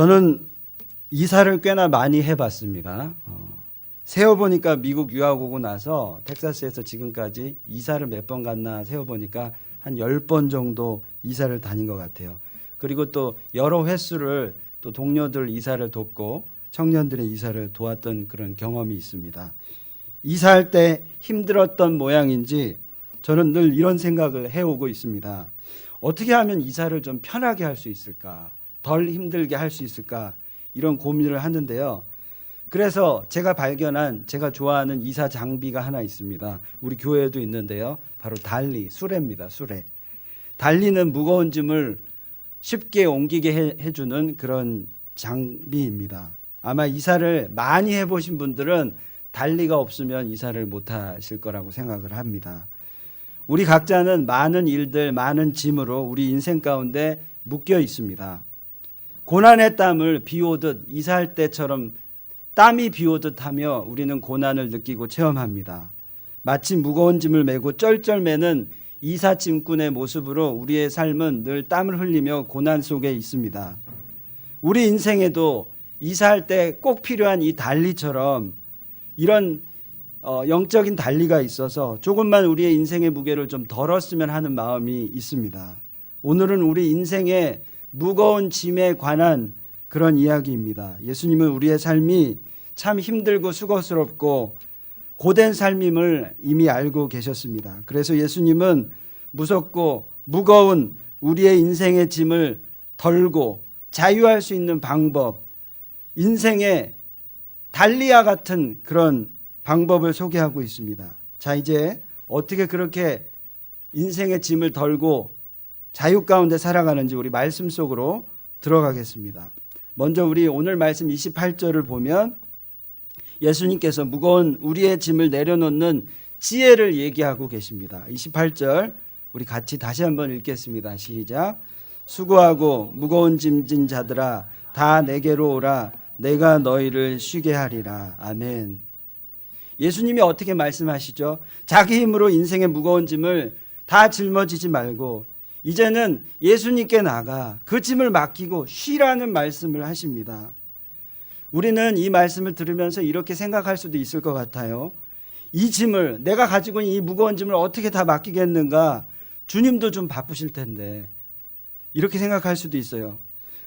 저는 이사를 꽤나 많이 해봤습니다. 세어보니까 미국 유학 오고 나서 텍사스에서 지금까지 이사를 몇 번 갔나 세어보니까 한 10번 정도 이사를 다닌 것 같아요. 그리고 또 여러 횟수를 또 동료들 이사를 돕고 청년들의 이사를 도왔던 그런 경험이 있습니다. 이사할 때 힘들었던 모양인지 저는 늘 이런 생각을 해오고 있습니다. 어떻게 하면 이사를 좀 편하게 할 수 있을까? 덜 힘들게 할 수 있을까? 이런 고민을 하는데요. 그래서 제가 발견한 제가 좋아하는 이사 장비가 하나 있습니다. 우리 교회에도 있는데요. 바로 달리, 수레입니다. 수레. 달리는 무거운 짐을 쉽게 옮기게 해주는 그런 장비입니다. 아마 이사를 많이 해보신 분들은 달리가 없으면 이사를 못 하실 거라고 생각을 합니다. 우리 각자는 많은 일들, 많은 짐으로 우리 인생 가운데 묶여 있습니다. 고난의 땀을 비오듯 이사할 때처럼 땀이 비오듯 하며 우리는 고난을 느끼고 체험합니다. 마치 무거운 짐을 메고 쩔쩔매는 이사짐꾼의 모습으로 우리의 삶은 늘 땀을 흘리며 고난 속에 있습니다. 우리 인생에도 이사할 때 꼭 필요한 이 달리처럼 이런 영적인 달리가 있어서 조금만 우리의 인생의 무게를 좀 덜었으면 하는 마음이 있습니다. 오늘은 우리 인생의 무거운 짐에 관한 그런 이야기입니다. 예수님은 우리의 삶이 참 힘들고 수고스럽고 고된 삶임을 이미 알고 계셨습니다. 그래서 예수님은 무섭고 무거운 우리의 인생의 짐을 덜고 자유할 수 있는 방법, 인생의 달리와 같은 그런 방법을 소개하고 있습니다. 자, 이제 어떻게 그렇게 인생의 짐을 덜고 자유 가운데 살아가는지 우리 말씀 속으로 들어가겠습니다. 먼저 우리 오늘 말씀 28절을 보면 예수님께서 무거운 우리의 짐을 내려놓는 지혜를 얘기하고 계십니다. 28절 우리 같이 다시 한번 읽겠습니다. 시작. 수고하고 무거운 짐진 자들아 다 내게로 오라. 내가 너희를 쉬게 하리라. 아멘. 예수님이 어떻게 말씀하시죠? 자기 힘으로 인생의 무거운 짐을 다 짊어지지 말고 이제는 예수님께 나가 그 짐을 맡기고 쉬라는 말씀을 하십니다. 우리는 이 말씀을 들으면서 이렇게 생각할 수도 있을 것 같아요. 이 짐을 내가 가지고 있는 이 무거운 짐을 어떻게 다 맡기겠는가? 주님도 좀 바쁘실 텐데 이렇게 생각할 수도 있어요.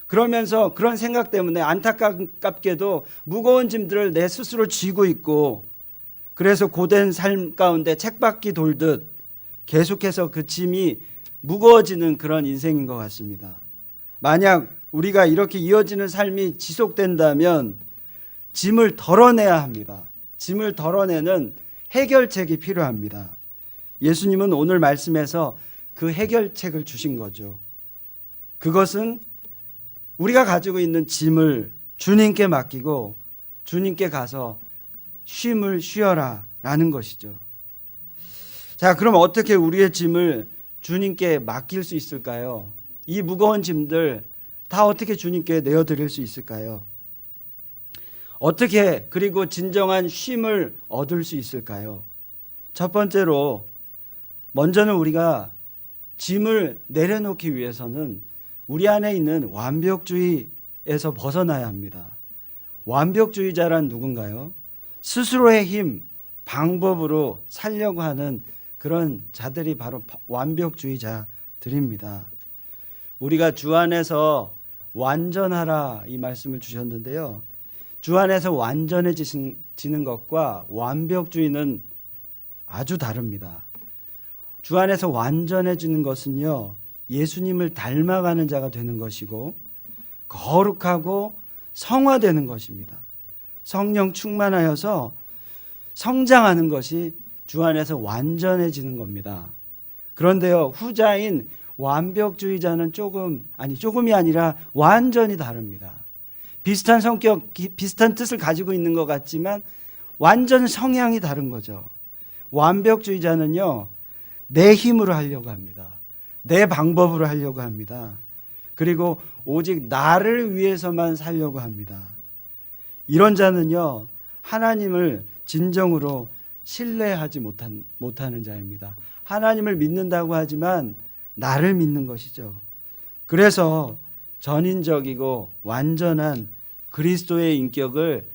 그러면서 그런 생각 때문에 안타깝게도 무거운 짐들을 내 스스로 쥐고 있고 그래서 고된 삶 가운데 책바퀴 돌듯 계속해서 그 짐이 무거워지는 그런 인생인 것 같습니다. 만약 우리가 이렇게 이어지는 삶이 지속된다면 짐을 덜어내야 합니다. 짐을 덜어내는 해결책이 필요합니다. 예수님은 오늘 말씀에서 그 해결책을 주신 거죠. 그것은 우리가 가지고 있는 짐을 주님께 맡기고 주님께 가서 쉼을 쉬어라 라는 것이죠. 자, 그럼 어떻게 우리의 짐을 주님께 맡길 수 있을까요? 이 무거운 짐들 다 어떻게 주님께 내어드릴 수 있을까요? 어떻게 그리고 진정한 쉼을 얻을 수 있을까요? 첫 번째로 먼저는 우리가 짐을 내려놓기 위해서는 우리 안에 있는 완벽주의에서 벗어나야 합니다. 완벽주의자란 누군가요? 스스로의 힘, 방법으로 살려고 하는 그런 자들이 바로 완벽주의자들입니다. 우리가 주 안에서 완전하라 이 말씀을 주셨는데요. 주 안에서 완전해지는 것과 완벽주의는 아주 다릅니다. 주 안에서 완전해지는 것은요, 예수님을 닮아가는 자가 되는 것이고 거룩하고 성화되는 것입니다. 성령 충만하여서 성장하는 것이 주 안에서 완전해지는 겁니다. 그런데요, 후자인 완벽주의자는 조금이 아니라 완전히 다릅니다. 비슷한 성격, 비슷한 뜻을 가지고 있는 것 같지만 완전 성향이 다른 거죠. 완벽주의자는요, 내 힘으로 하려고 합니다. 내 방법으로 하려고 합니다. 그리고 오직 나를 위해서만 살려고 합니다. 이런 자는요, 하나님을 진정으로 신뢰하지 못하는 자입니다. 하나님을 믿는다고 하지만 나를 믿는 것이죠. 그래서 전인적이고 완전한 그리스도의 인격을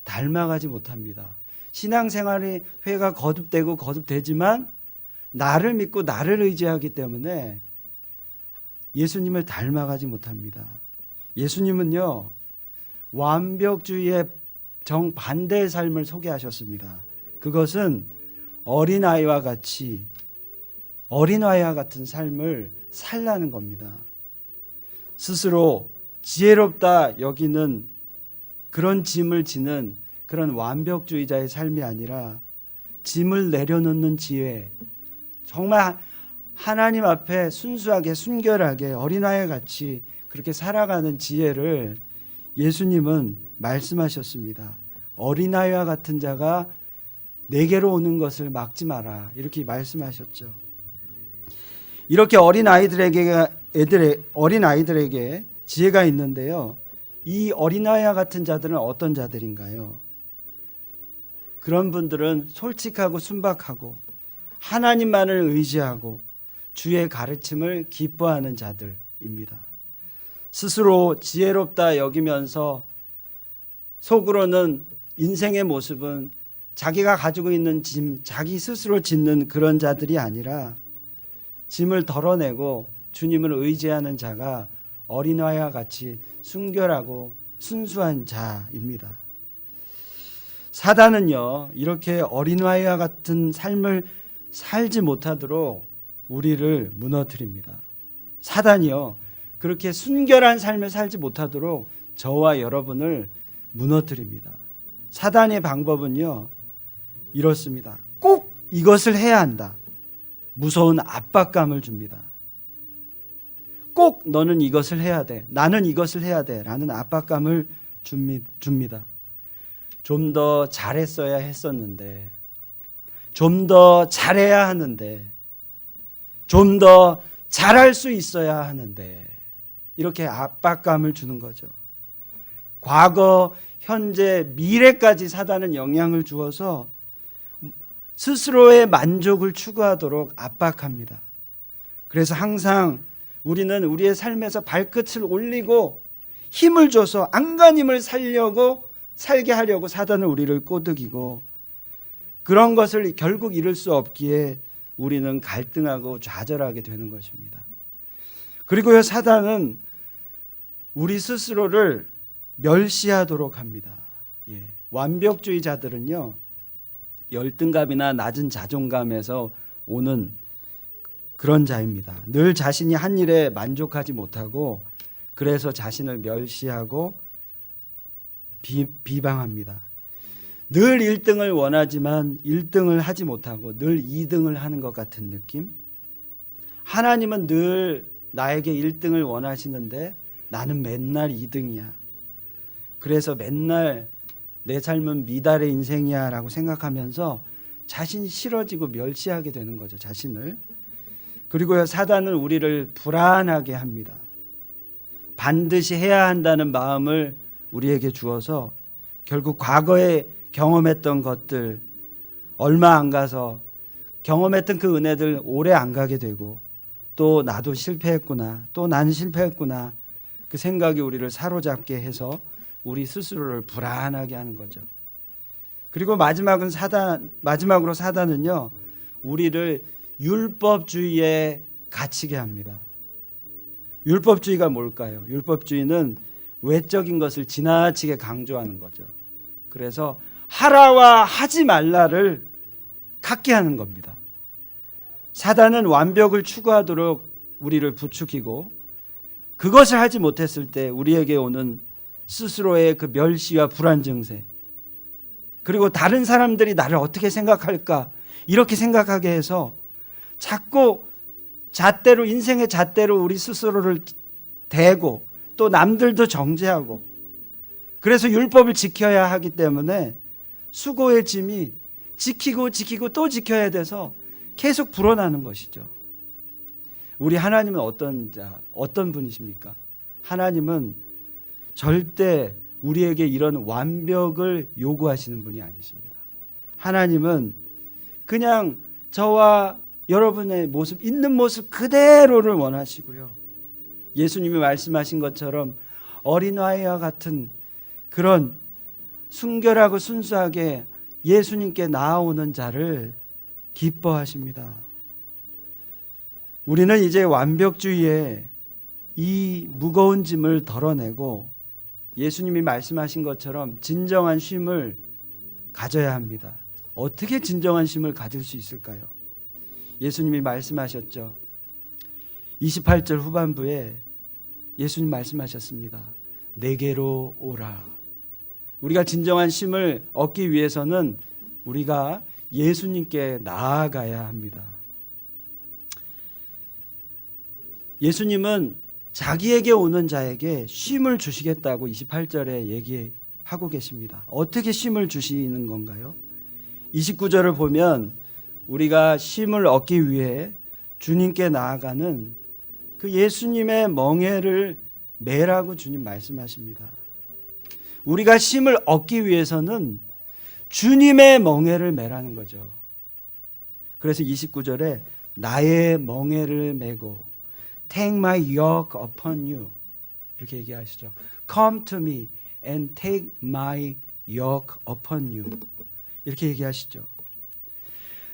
닮아가지 못합니다. 신앙생활의 회가 거듭되고 거듭되지만 나를 믿고 나를 의지하기 때문에 예수님을 닮아가지 못합니다. 예수님은요, 완벽주의의 정반대의 삶을 소개하셨습니다. 그것은 어린아이와 같은 삶을 살라는 겁니다. 스스로 지혜롭다 여기는 그런 짐을 지는 그런 완벽주의자의 삶이 아니라 짐을 내려놓는 지혜, 정말 하나님 앞에 순수하게 순결하게 어린아이 같이 그렇게 살아가는 지혜를 예수님은 말씀하셨습니다. 어린아이와 같은 자가 내게로 오는 것을 막지 마라, 이렇게 말씀하셨죠. 이렇게 어린아이들에게 지혜가 있는데요, 이 어린아이와 같은 자들은 어떤 자들인가요? 그런 분들은 솔직하고 순박하고 하나님만을 의지하고 주의 가르침을 기뻐하는 자들입니다. 스스로 지혜롭다 여기면서 속으로는 인생의 모습은 자기가 가지고 있는 짐, 자기 스스로 짓는 그런 자들이 아니라 짐을 덜어내고 주님을 의지하는 자가 어린아이와 같이 순결하고 순수한 자입니다. 사단은요, 이렇게 어린아이와 같은 삶을 살지 못하도록 우리를 무너뜨립니다. 사단이요, 그렇게 순결한 삶을 살지 못하도록 저와 여러분을 무너뜨립니다. 사단의 방법은요, 이렇습니다. 꼭 이것을 해야 한다. 무서운 압박감을 줍니다. 꼭 너는 이것을 해야 돼. 나는 이것을 해야 돼. 라는 압박감을 줍니다. 좀 더 잘했어야 했었는데, 좀 더 잘해야 하는데, 좀 더 잘할 수 있어야 하는데, 이렇게 압박감을 주는 거죠. 과거, 현재, 미래까지 사단은 영향을 주어서 스스로의 만족을 추구하도록 압박합니다. 그래서 항상 우리는 우리의 삶에서 발끝을 올리고 힘을 줘서 안간힘을 살게 하려고 사단은 우리를 꼬드기고, 그런 것을 결국 이룰 수 없기에 우리는 갈등하고 좌절하게 되는 것입니다. 그리고요, 사단은 우리 스스로를 멸시하도록 합니다. 완벽주의자들은요, 열등감이나 낮은 자존감에서 오는 그런 자입니다. 늘 자신이 한 일에 만족하지 못하고 그래서 자신을 멸시하고 비방합니다. 늘 1등을 원하지만 1등을 하지 못하고 늘 2등을 하는 것 같은 느낌? 하나님은 늘 나에게 1등을 원하시는데 나는 맨날 2등이야. 그래서 맨날 내 삶은 미달의 인생이야 라고 생각하면서 자신이 싫어지고 멸시하게 되는 거죠, 자신을. 그리고요, 사단은 우리를 불안하게 합니다. 반드시 해야 한다는 마음을 우리에게 주어서 결국 과거에 경험했던 것들, 얼마 안 가서 경험했던 그 은혜들 오래 안 가게 되고, 또 나도 실패했구나, 또 나는 실패했구나, 그 생각이 우리를 사로잡게 해서 우리 스스로를 불안하게 하는 거죠. 그리고 마지막으로 사단은요, 우리를 율법주의에 갇히게 합니다. 율법주의가 뭘까요? 율법주의는 외적인 것을 지나치게 강조하는 거죠. 그래서 하라와 하지 말라를 갖게 하는 겁니다. 사단은 완벽을 추구하도록 우리를 부추기고, 그것을 하지 못했을 때 우리에게 오는 스스로의 그 멸시와 불안 증세, 그리고 다른 사람들이 나를 어떻게 생각할까, 이렇게 생각하게 해서 자꾸 잣대로, 인생의 잣대로 우리 스스로를 대고 또 남들도 정죄하고, 그래서 율법을 지켜야 하기 때문에 수고의 짐이 지키고 또 지켜야 돼서 계속 불어나는 것이죠. 우리 하나님은 어떤 분이십니까? 하나님은 절대 우리에게 이런 완벽을 요구하시는 분이 아니십니다. 하나님은 그냥 저와 여러분의 모습, 있는 모습 그대로를 원하시고요, 예수님이 말씀하신 것처럼 어린아이와 같은 그런 순결하고 순수하게 예수님께 나아오는 자를 기뻐하십니다. 우리는 이제 완벽주의에 이 무거운 짐을 덜어내고 예수님이 말씀하신 것처럼 진정한 쉼을 가져야 합니다. 어떻게 진정한 쉼을 가질 수 있을까요? 예수님이 말씀하셨죠. 28절 후반부에 예수님 말씀하셨습니다. 내게로 오라. 우리가 진정한 쉼을 얻기 위해서는 우리가 예수님께 나아가야 합니다. 예수님은 자기에게 오는 자에게 쉼을 주시겠다고 28절에 얘기하고 계십니다. 어떻게 쉼을 주시는 건가요? 29절을 보면 우리가 쉼을 얻기 위해 주님께 나아가는 그 예수님의 멍에를 매라고 주님 말씀하십니다. 우리가 쉼을 얻기 위해서는 주님의 멍에를 매라는 거죠. 그래서 29절에 나의 멍에를 메고 Take my yoke upon you 이렇게 얘기하시죠. Come to me and take my yoke upon you 이렇게 얘기하시죠.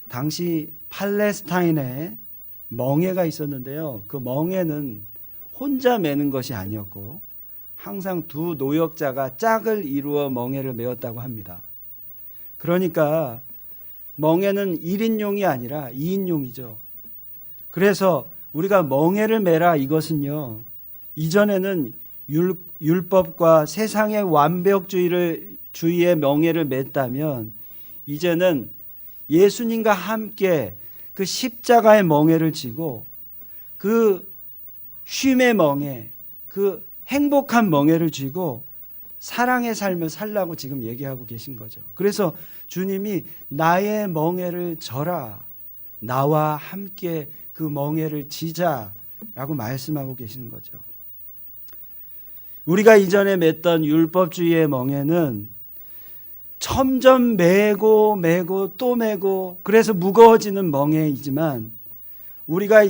당시 팔레스타인에 멍에가 있었는데요. 그 멍에는 혼자 매는 것이 아니었고 항상 두 노역자가 짝을 이루어 멍에를 메었다고 합니다. 그러니까 멍에는 1인용이 아니라 2인용이죠. 그래서 우리가 멍에를 매라 이것은요. 이전에는 율법과 세상의 완벽주의의 멍에를 맸다면 이제는 예수님과 함께 그 십자가의 멍에를 지고 그 쉼의 멍에, 그 행복한 멍에를 쥐고 사랑의 삶을 살라고 지금 얘기하고 계신 거죠. 그래서 주님이 나의 멍에를 져라. 나와 함께 그 멍에를 지자라고 말씀하고 계시는 거죠. 우리가 이전에 맸던 율법주의의 멍에는 점점 매고 또 매고 그래서 무거워지는 멍에이지만 우리가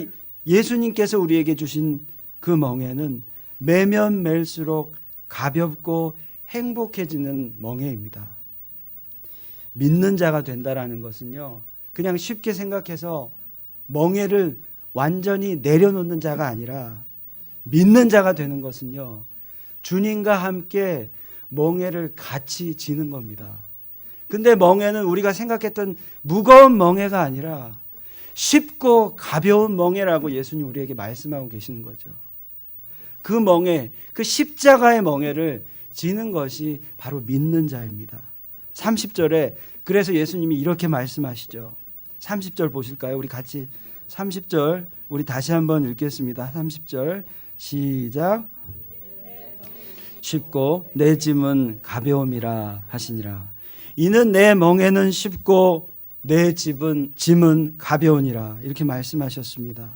예수님께서 우리에게 주신 그 멍에는 매면 맬수록 가볍고 행복해지는 멍에입니다. 믿는 자가 된다라는 것은요. 그냥 쉽게 생각해서 멍에를 완전히 내려놓는 자가 아니라 믿는 자가 되는 것은요. 주님과 함께 멍에를 같이 지는 겁니다. 근데 멍에는 우리가 생각했던 무거운 멍에가 아니라 쉽고 가벼운 멍에라고 예수님 우리에게 말씀하고 계시는 거죠. 그 멍에, 그 십자가의 멍에를 지는 것이 바로 믿는 자입니다. 30절에 그래서 예수님이 이렇게 말씀하시죠. 30절 보실까요? 우리 같이 30절 우리 다시 한번 읽겠습니다. 30절 시작. 쉽고 내 짐은 가벼움이라 하시니라. 이는 내 멍에는 쉽고 내 짐은 가벼우니라. 이렇게 말씀하셨습니다.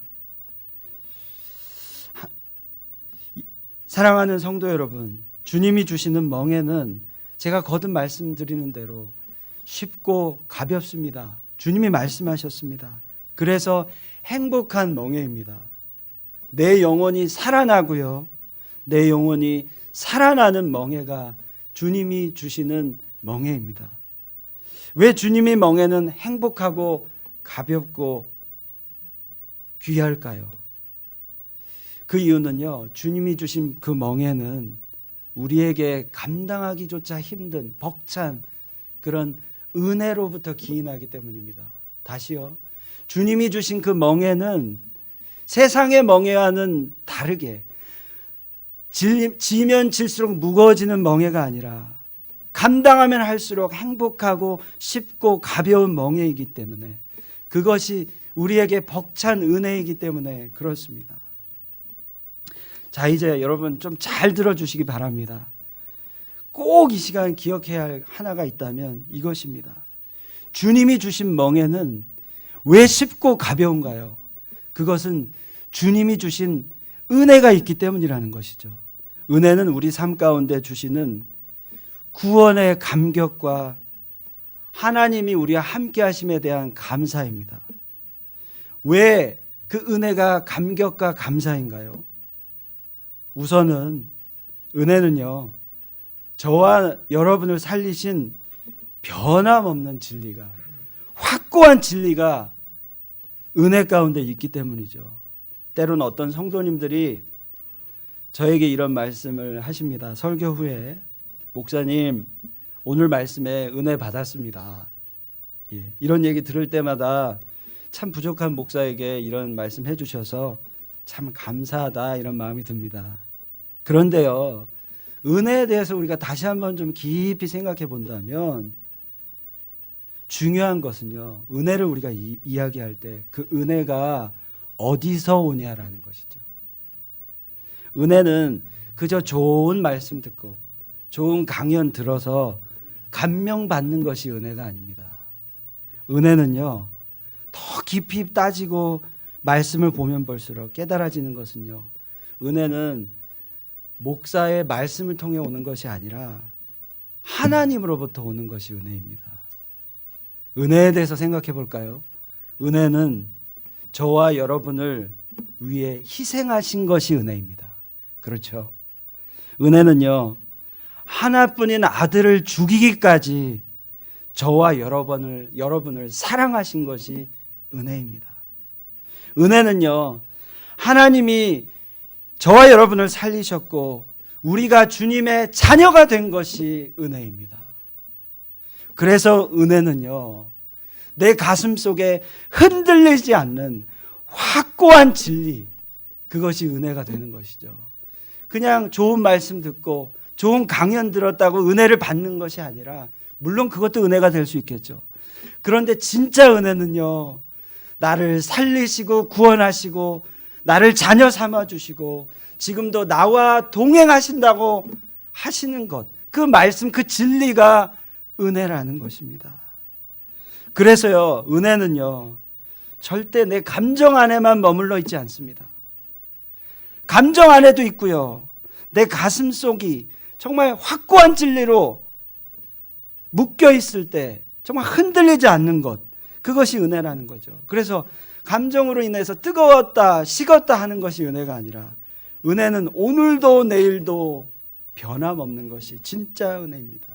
사랑하는 성도 여러분, 주님이 주시는 멍에는 제가 거듭 말씀드리는 대로 쉽고 가볍습니다. 주님이 말씀하셨습니다. 그래서 행복한 멍에입니다. 내 영혼이 살아나고요. 내 영혼이 살아나는 멍에가 주님이 주시는 멍에입니다. 왜 주님의 멍에는 행복하고 가볍고 귀할까요? 그 이유는요. 주님이 주신 그 멍에는 우리에게 감당하기조차 힘든 벅찬 그런 은혜로부터 기인하기 때문입니다. 다시요. 주님이 주신 그 멍에는 세상의 멍에와는 다르게 지면 질수록 무거워지는 멍에가 아니라 감당하면 할수록 행복하고 쉽고 가벼운 멍에이기 때문에 그것이 우리에게 벅찬 은혜이기 때문에 그렇습니다. 자, 이제 여러분 좀 잘 들어주시기 바랍니다. 꼭 이 시간 기억해야 할 하나가 있다면 이것입니다. 주님이 주신 멍에는 왜 쉽고 가벼운가요? 그것은 주님이 주신 은혜가 있기 때문이라는 것이죠. 은혜는 우리 삶 가운데 주시는 구원의 감격과 하나님이 우리와 함께 하심에 대한 감사입니다. 왜 그 은혜가 감격과 감사인가요? 우선은 은혜는요, 저와 여러분을 살리신 변함없는 진리가, 확고한 진리가 은혜 가운데 있기 때문이죠. 때로는 어떤 성도님들이 저에게 이런 말씀을 하십니다. 설교 후에, 목사님 오늘 말씀에 은혜 받았습니다. 이런 얘기 들을 때마다 참 부족한 목사에게 이런 말씀 해주셔서 참 감사하다, 이런 마음이 듭니다. 그런데요, 은혜에 대해서 우리가 다시 한번 좀 깊이 생각해 본다면 중요한 것은요, 은혜를 우리가 이야기할 때 그 은혜가 어디서 오냐라는 것이죠. 은혜는 그저 좋은 말씀 듣고 좋은 강연 들어서 감명받는 것이 은혜가 아닙니다. 은혜는요, 더 깊이 따지고 말씀을 보면 볼수록 깨달아지는 것은요, 은혜는 목사의 말씀을 통해 오는 것이 아니라 하나님으로부터 오는 것이 은혜입니다. 은혜에 대해서 생각해 볼까요? 은혜는 저와 여러분을 위해 희생하신 것이 은혜입니다. 그렇죠? 은혜는요, 하나뿐인 아들을 죽이기까지 저와 여러분을 사랑하신 것이 은혜입니다. 은혜는요, 하나님이 저와 여러분을 살리셨고 우리가 주님의 자녀가 된 것이 은혜입니다. 그래서 은혜는요, 내 가슴 속에 흔들리지 않는 확고한 진리, 그것이 은혜가 되는 것이죠. 그냥 좋은 말씀 듣고 좋은 강연 들었다고 은혜를 받는 것이 아니라, 물론 그것도 은혜가 될 수 있겠죠. 그런데 진짜 은혜는요, 나를 살리시고 구원하시고 나를 자녀 삼아주시고 지금도 나와 동행하신다고 하시는 것, 그 말씀, 그 진리가 은혜라는 것입니다. 그래서요, 은혜는요, 절대 내 감정 안에만 머물러 있지 않습니다. 감정 안에도 있고요, 내 가슴 속이 정말 확고한 진리로 묶여 있을 때 정말 흔들리지 않는 것, 그것이 은혜라는 거죠. 그래서 감정으로 인해서 뜨거웠다, 식었다 하는 것이 은혜가 아니라, 은혜는 오늘도 내일도 변함없는 것이 진짜 은혜입니다.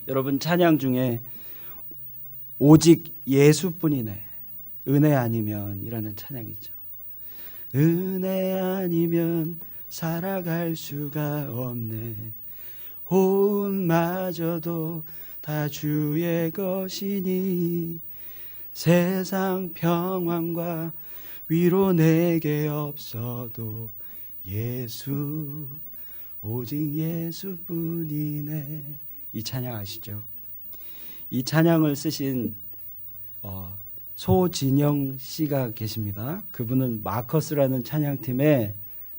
여러분, 찬양 중에 오직 예수뿐이네, 은혜 아니면 이라는 찬양이죠. 은혜 아니면 살아갈 수가 없네, 호흡마저도 다 주의 것이니 세상 평안과 위로 내게 없어도 예수, 오직 예수뿐이네. 이 찬양 아시죠? 이 찬양을 쓰신 소진영 씨가 계십니다. 그분은 마커스라는 찬양팀의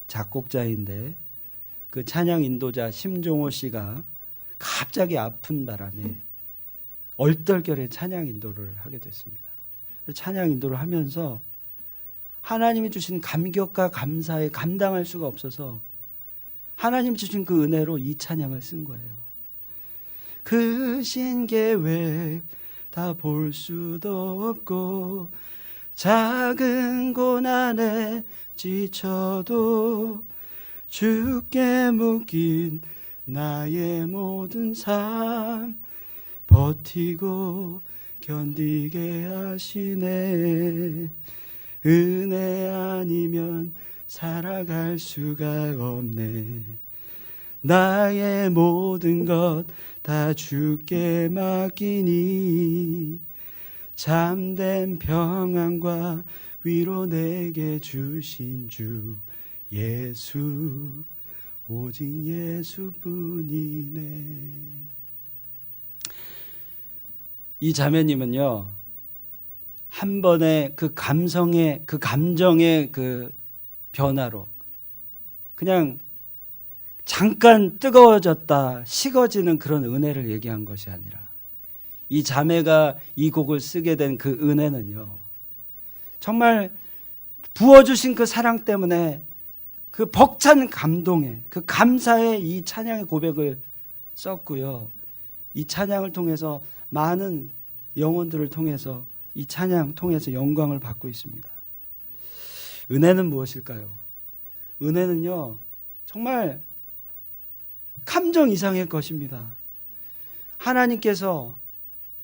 작곡자인데, 그 찬양 인도자 심종호 씨가 갑자기 아픈 바람에 얼떨결에 찬양 인도를 하게 됐습니다. 찬양 인도를 하면서 하나님이 주신 감격과 감사에 감당할 수가 없어서 하나님 주신 그 은혜로 이 찬양을 쓴 거예요. 그 신계획 다 볼 수도 없고 작은 고난에 지쳐도 주께 묶인 나의 모든 삶 버티고 견디게 하시네. 은혜 아니면 살아갈 수가 없네. 나의 모든 것 다 주께 맡기니 참된 평안과 위로 내게 주신 주 예수, 오직 예수뿐이네. 이 자매님은요, 한 번의 그 감성의, 그 감정의 그 변화로 그냥 잠깐 뜨거워졌다 식어지는 그런 은혜를 얘기한 것이 아니라, 이 자매가 이 곡을 쓰게 된 그 은혜는요, 정말 부어주신 그 사랑 때문에 그 벅찬 감동에, 그 감사의 이 찬양의 고백을 썼고요, 이 찬양을 통해서 많은 영혼들을 통해서 이 찬양 통해서 영광을 받고 있습니다. 은혜는 무엇일까요? 은혜는요, 정말 감정 이상의 것입니다. 하나님께서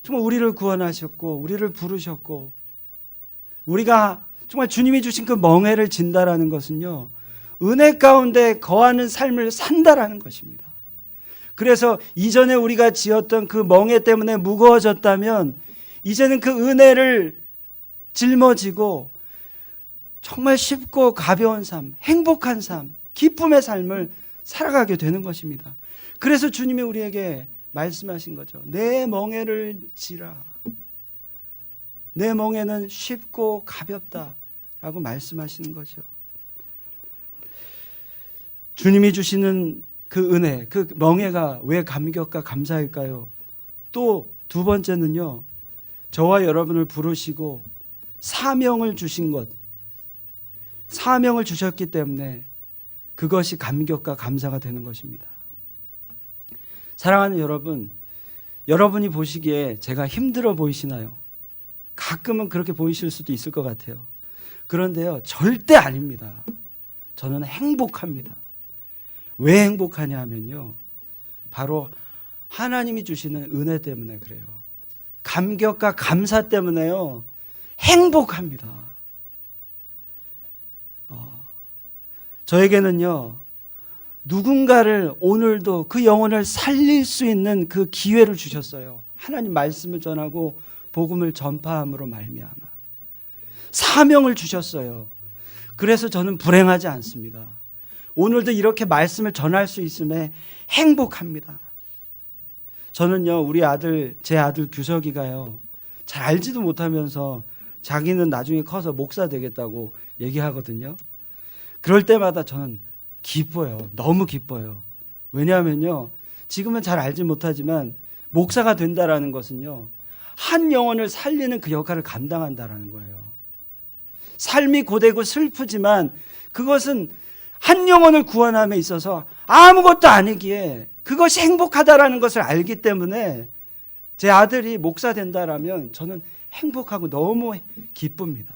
정말 우리를 구원하셨고 우리를 부르셨고 우리가 정말 주님이 주신 그 멍에를 진다라는 것은요, 은혜 가운데 거하는 삶을 산다라는 것입니다. 그래서 이전에 우리가 지었던 그 멍에 때문에 무거워졌다면 이제는 그 은혜를 짊어지고 정말 쉽고 가벼운 삶, 행복한 삶, 기쁨의 삶을 살아가게 되는 것입니다. 그래서 주님이 우리에게 말씀하신 거죠. 내 멍에를 지라. 내 멍에는 쉽고 가볍다라고 말씀하시는 거죠. 주님이 주시는 그 은혜, 그 멍에가 왜 감격과 감사일까요? 또 두 번째는요, 저와 여러분을 부르시고 사명을 주신 것, 사명을 주셨기 때문에 그것이 감격과 감사가 되는 것입니다. 사랑하는 여러분, 여러분이 보시기에 제가 힘들어 보이시나요? 가끔은 그렇게 보이실 수도 있을 것 같아요. 그런데요, 절대 아닙니다. 저는 행복합니다. 왜 행복하냐 하면요, 바로 하나님이 주시는 은혜 때문에 그래요. 감격과 감사 때문에요, 행복합니다. 저에게는요, 누군가를 오늘도 그 영혼을 살릴 수 있는 그 기회를 주셨어요. 하나님 말씀을 전하고 복음을 전파함으로 말미암아 사명을 주셨어요. 그래서 저는 불행하지 않습니다. 오늘도 이렇게 말씀을 전할 수 있음에 행복합니다. 저는요, 우리 아들, 제 아들 규석이가요, 잘 알지도 못하면서 자기는 나중에 커서 목사 되겠다고 얘기하거든요. 그럴 때마다 저는 기뻐요. 너무 기뻐요. 왜냐하면요, 지금은 잘 알지 못하지만 목사가 된다라는 것은요, 한 영혼을 살리는 그 역할을 감당한다라는 거예요. 삶이 고되고 슬프지만 그것은 한 영혼을 구원함에 있어서 아무것도 아니기에 그것이 행복하다라는 것을 알기 때문에 제 아들이 목사 된다라면 저는 행복하고 너무 기쁩니다.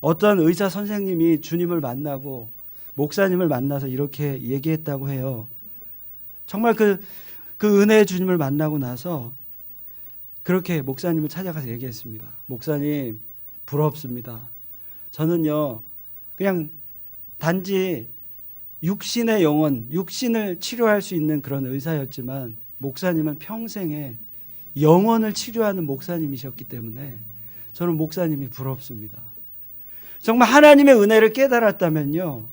어떤 의사 선생님이 주님을 만나고 목사님을 만나서 이렇게 얘기했다고 해요. 정말 그 은혜의 주님을 만나고 나서 그렇게 목사님을 찾아가서 얘기했습니다. 목사님, 부럽습니다. 저는요, 그냥 단지 육신의 영혼, 육신을 치료할 수 있는 그런 의사였지만 목사님은 평생에 영혼을 치료하는 목사님이셨기 때문에 저는 목사님이 부럽습니다. 정말 하나님의 은혜를 깨달았다면요,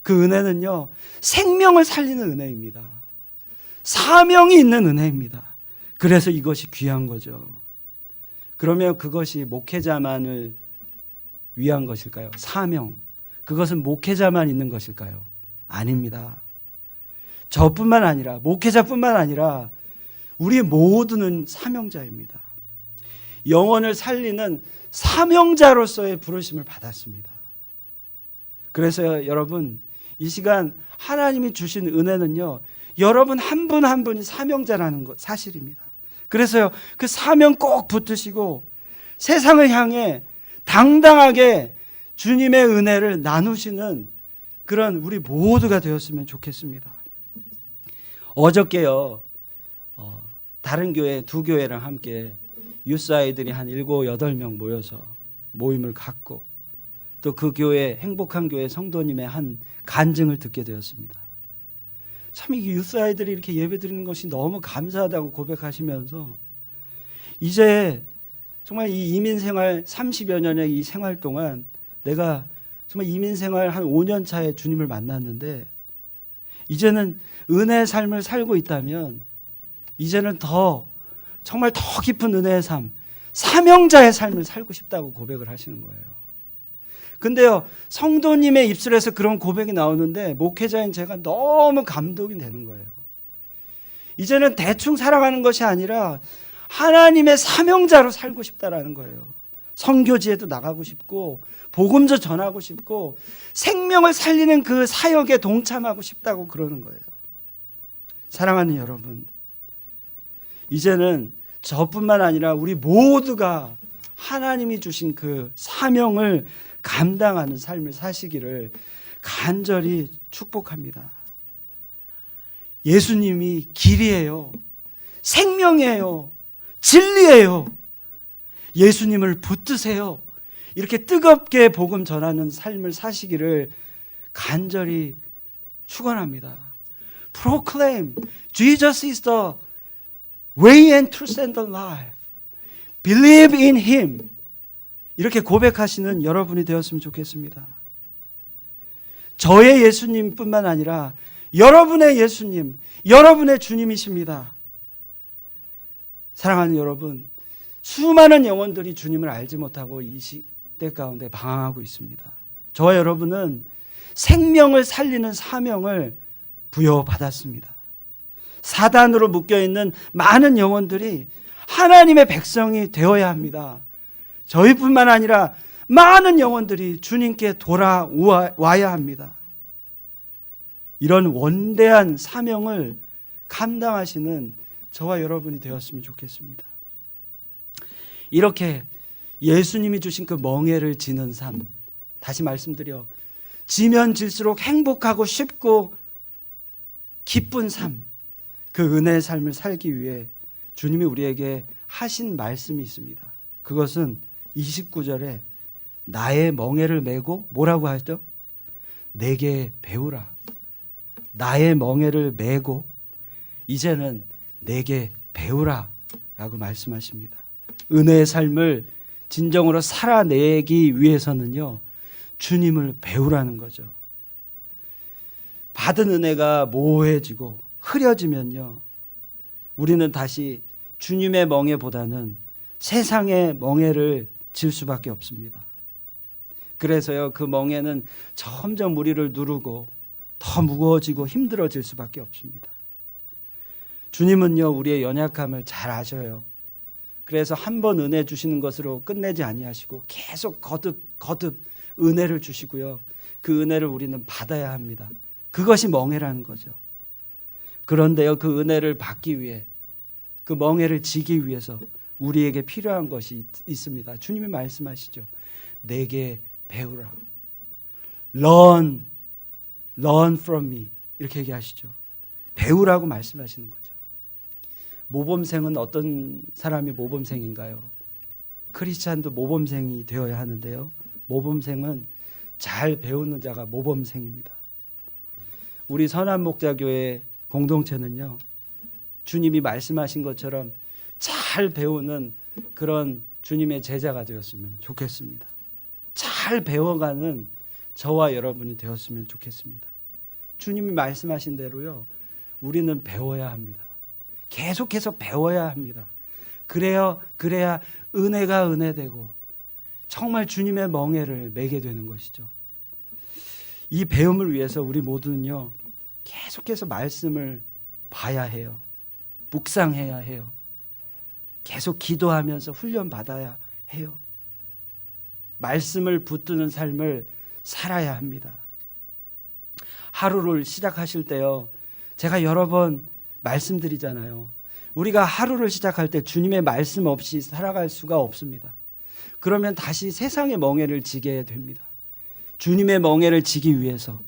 그 은혜는요, 생명을 살리는 은혜입니다. 사명이 있는 은혜입니다. 그래서 이것이 귀한 거죠. 그러면 그것이 목회자만을 위한 것일까요? 사명, 그것은 목회자만 있는 것일까요? 아닙니다. 저뿐만 아니라, 목회자뿐만 아니라 우리 모두는 사명자입니다. 영혼을 살리는 사명자로서의 부르심을 받았습니다. 그래서 여러분, 이 시간 하나님이 주신 은혜는요, 여러분 한 분 한 분이 사명자라는 것 사실입니다. 그래서요, 그 사명 꼭 붙드시고 세상을 향해 당당하게 주님의 은혜를 나누시는 그런 우리 모두가 되었으면 좋겠습니다. 어저께요, 다른 교회 두 교회랑 함께 유스 아이들이 한 7, 8명 모여서 모임을 갖고 또 그 교회, 행복한 교회 성도님의 한 간증을 듣게 되었습니다. 참 이 유스 아이들이 이렇게 예배 드리는 것이 너무 감사하다고 고백하시면서 이제 정말 이 이민 생활 30여 년의 이 생활 동안 내가 정말 이민 생활 한 5년 차에 주님을 만났는데 이제는 은혜의 삶을 살고 있다면 이제는 정말 더 깊은 은혜의 삶, 사명자의 삶을 살고 싶다고 고백을 하시는 거예요. 근데요, 성도님의 입술에서 그런 고백이 나오는데 목회자인 제가 너무 감동이 되는 거예요. 이제는 대충 살아가는 것이 아니라 하나님의 사명자로 살고 싶다라는 거예요. 선교지에도 나가고 싶고 복음도 전하고 싶고 생명을 살리는 그 사역에 동참하고 싶다고 그러는 거예요. 사랑하는 여러분, 이제는 저뿐만 아니라 우리 모두가 하나님이 주신 그 사명을 감당하는 삶을 사시기를 간절히 축복합니다. 예수님이 길이에요. 생명이에요. 진리예요. 예수님을 붙드세요. 이렇게 뜨겁게 복음 전하는 삶을 사시기를 간절히 축원합니다. Proclaim Jesus is the way and truth and the life. Believe in Him. 이렇게 고백하시는 여러분이 되었으면 좋겠습니다. 저의 예수님뿐만 아니라 여러분의 예수님, 여러분의 주님이십니다. 사랑하는 여러분, 수많은 영혼들이 주님을 알지 못하고 이 시대 가운데 방황하고 있습니다. 저와 여러분은 생명을 살리는 사명을 부여받았습니다. 사단으로 묶여있는 많은 영혼들이 하나님의 백성이 되어야 합니다. 저희뿐만 아니라 많은 영혼들이 주님께 돌아와야 합니다. 이런 원대한 사명을 감당하시는 저와 여러분이 되었으면 좋겠습니다. 이렇게 예수님이 주신 그 멍에를 지는 삶, 다시 말씀드려 지면 질수록 행복하고 쉽고 기쁜 삶, 그 은혜의 삶을 살기 위해 주님이 우리에게 하신 말씀이 있습니다. 그것은 29절에 나의 멍에를 메고 뭐라고 하죠? 내게 배우라. 나의 멍에를 메고 이제는 내게 배우라 라고 말씀하십니다. 은혜의 삶을 진정으로 살아내기 위해서는요, 주님을 배우라는 거죠. 받은 은혜가 모호해지고 흐려지면요, 우리는 다시 주님의 멍에보다는 세상의 멍에를 질 수밖에 없습니다. 그래서요, 그 멍에는 점점 우리를 누르고 더 무거워지고 힘들어질 수밖에 없습니다. 주님은요, 우리의 연약함을 잘 아셔요. 그래서 한 번 은혜 주시는 것으로 끝내지 아니하시고 계속 거듭 은혜를 주시고요, 그 은혜를 우리는 받아야 합니다. 그것이 멍에라는 거죠. 그런데요, 그 은혜를 받기 위해, 그 멍에를 지기 위해서 우리에게 필요한 것이 있습니다. 주님이 말씀하시죠. 내게 배우라. Learn from me. 이렇게 얘기하시죠. 배우라고 말씀하시는 거죠. 모범생은 어떤 사람이 모범생인가요? 크리스찬도 모범생이 되어야 하는데요, 모범생은 잘 배우는 자가 모범생입니다. 우리 선한목자교회 공동체는요, 주님이 말씀하신 것처럼 잘 배우는 그런 주님의 제자가 되었으면 좋겠습니다. 잘 배워가는 저와 여러분이 되었으면 좋겠습니다. 주님이 말씀하신 대로요, 우리는 배워야 합니다. 계속해서 배워야 합니다. 그래야 은혜가 은혜되고 정말 주님의 멍에를 매게 되는 것이죠. 이 배움을 위해서 우리 모두는요, 계속해서 말씀을 봐야 해요. 묵상해야 해요. 계속 기도하면서 훈련받아야 해요. 말씀을 붙드는 삶을 살아야 합니다. 하루를 시작하실 때요, 제가 여러 번 말씀드리잖아요. 우리가 하루를 시작할 때 주님의 말씀 없이 살아갈 수가 없습니다. 그러면 다시 세상의 멍에를 지게 됩니다. 주님의 멍에를 지기 위해서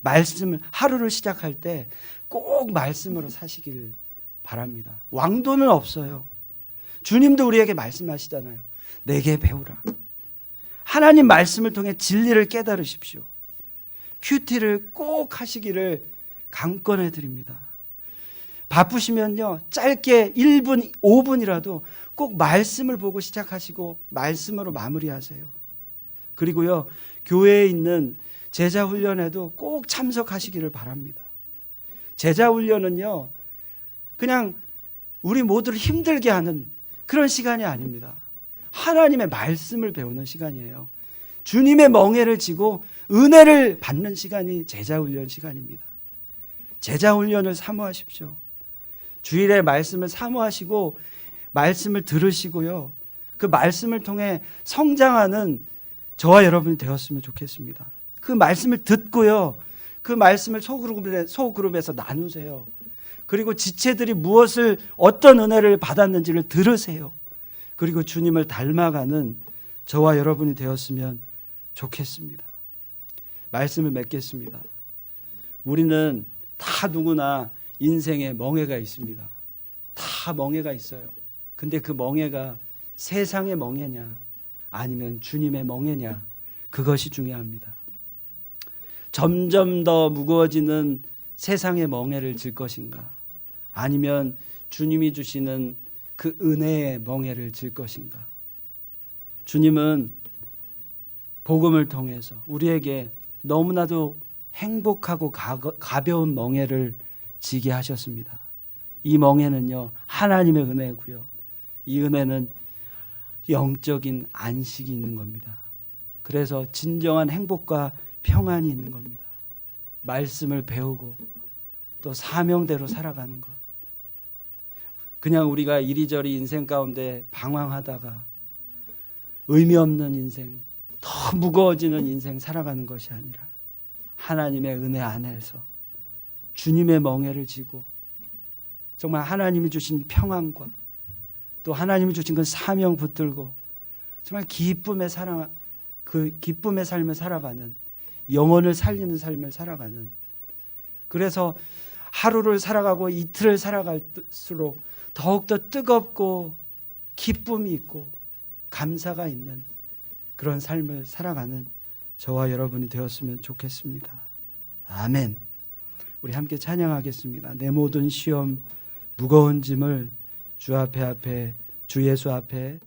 말씀을, 하루를 시작할 때 꼭 말씀으로 사시길 바랍니다. 왕도는 없어요. 주님도 우리에게 말씀하시잖아요. 내게 배우라. 하나님 말씀을 통해 진리를 깨달으십시오. 큐티를 꼭 하시기를 강권해 드립니다. 바쁘시면요, 짧게 1분, 5분이라도 꼭 말씀을 보고 시작하시고 말씀으로 마무리하세요. 그리고요, 교회에 있는 제자 훈련에도 꼭 참석하시기를 바랍니다. 제자 훈련은요, 그냥 우리 모두를 힘들게 하는 그런 시간이 아닙니다. 하나님의 말씀을 배우는 시간이에요. 주님의 멍에를 지고 은혜를 받는 시간이 제자 훈련 시간입니다. 제자 훈련을 사모하십시오. 주일에 말씀을 사모하시고 말씀을 들으시고요, 그 말씀을 통해 성장하는 저와 여러분이 되었으면 좋겠습니다. 그 말씀을 듣고요, 그 말씀을 소그룹에서 나누세요. 그리고 지체들이 어떤 은혜를 받았는지를 들으세요. 그리고 주님을 닮아가는 저와 여러분이 되었으면 좋겠습니다. 말씀을 맺겠습니다. 우리는 다 누구나 인생에 멍해가 있습니다. 다 멍해가 있어요. 근데 그 멍해가 세상의 멍해냐 아니면 주님의 멍해냐, 그것이 중요합니다. 점점 더 무거워지는 세상의 멍해를 질 것인가 아니면 주님이 주시는 그 은혜의 멍해를 질 것인가. 주님은 복음을 통해서 우리에게 너무나도 행복하고 가벼운 멍해를 지게 하셨습니다. 이 멍해는요, 하나님의 은혜고요. 이 은혜는 영적인 안식이 있는 겁니다. 그래서 진정한 행복과 평안이 있는 겁니다. 말씀을 배우고 또 사명대로 살아가는 것. 그냥 우리가 이리저리 인생 가운데 방황하다가 의미 없는 인생, 더 무거워지는 인생 살아가는 것이 아니라 하나님의 은혜 안에서 주님의 멍에를 지고 정말 하나님이 주신 평안과 또 하나님이 주신 그 사명 붙들고 정말 기쁨의 사랑, 그 기쁨의 삶을 살아가는, 영혼을 살리는 삶을 살아가는, 그래서 하루를 살아가고 이틀을 살아갈수록 더욱더 뜨겁고 기쁨이 있고 감사가 있는 그런 삶을 살아가는 저와 여러분이 되었으면 좋겠습니다. 아멘. 우리 함께 찬양하겠습니다. 내 모든 시험 무거운 짐을 주 예수 앞에